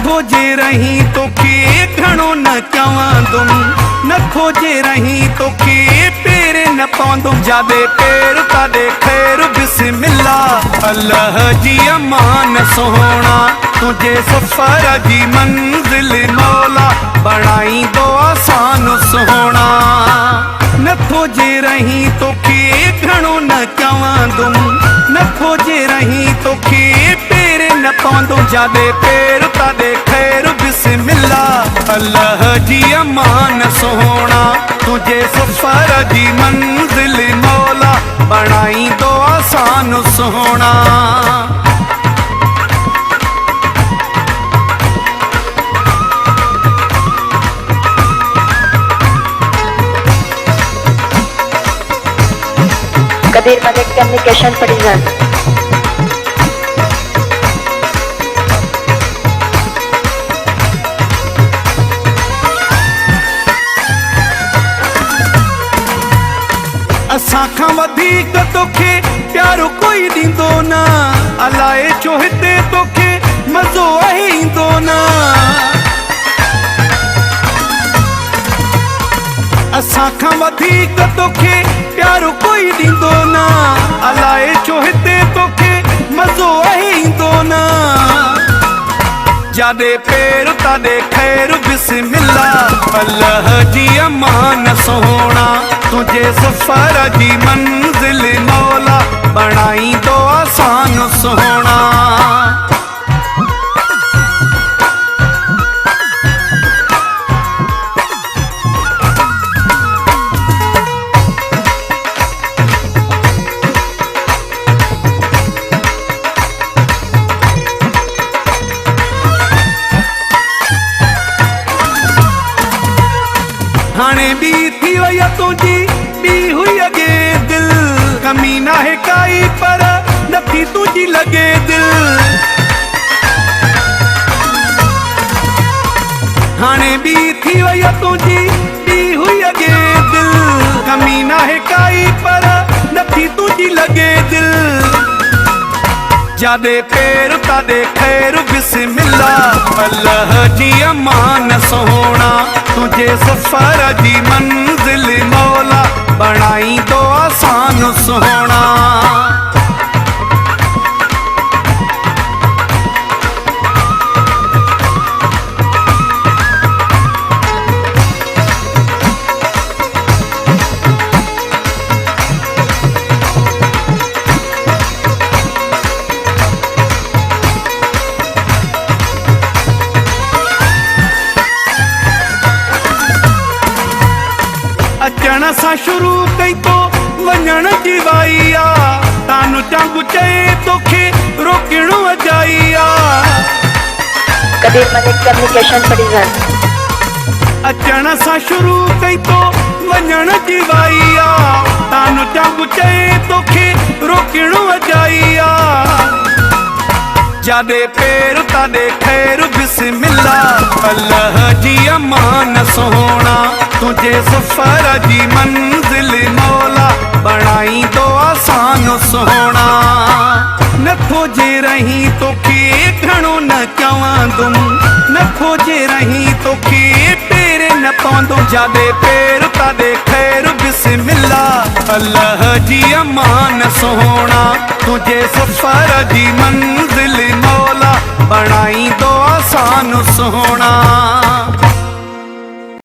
खोजे रही तोखे घणो न चवंदुम, न खोजे रही तोखे पेरे न पवंदुम। जादे पेर तादे खैर बिस्मिल्लाह, अल्लाह जी अमान सोहणा तुझे सफ़र जी मंजिल मौला बणाई दो आसान सोहणा। न खोजे रही तोखे घणो न चवंदुम, न खोजे रही तोखे पेरे न पवंदुम। जादे पेर तादे खैर बिस्मिल्लाह, अल्लाह जी अमान सोहणा तुझे सफ़र जी मंजिल मौला बणाई दो आसान सोहणा। कदीर मलिक कम्युनिकेशन प्रेजेंट। असां खां वधीक तोखे प्यारो कोई ॾींदो न, अलाए छो हिते तोखे मज़ो आहे ईंदो न। असां खां वधीक तोखे प्यारो कोई ॾींदो न, अलाए छो हिते तोखे मज़ो आहे ईंदो न। जादे पेर तादे खैर बिस्मिल्लाह, अल्लाह जी अमान सोहणा तुझे सफ़र जी मंजिल मौला बणाई दो आसान सोहणा। हाणे भी थी वई तुझी भी हुई अगे दिल, कमी ना है काई पर नथी तुझी लगे दिल। हाणे भी थी वई तुझी भी हुई अगे दिल, कमी ना है काई पर नथी तुझी लगे दिल। जादे पेर तादे खैर बिस्मिल्लाह, अल्लाह जी अमान सोहणा तुझे सफ़र जी मंजिल मौला बणाई दो आसान सोहणा। अचण सां शुरू कई तो वञण जी वाई आ, तानू चांगू चए तोखे रोकणो अजाई आ। कदीर मलिक कम्युनिकेशन प्रेजेंट। अचण सां शुरू कई तो वञण जी वाई आ, तानू चांगू चए तोखे रोकणो अजाई आ। जादे पेर तादे खैर बिस्मिल्लाह, अल्लाह जी अमान सोहणा तुझे सफ़र जी मंजिल मौला बणाई दो आसान सोहणा। न खोजे रही तोखे घणो न चवंदुम, न खोजे रही तोखे पेरे न पवंदुम। जादे पेर तादे खैर बिस्मिल्लाह, अल्लाह जी अमान सोहणा तुझे सफ़र जी मंजिल मौला बणाई दो आसान सोहणा।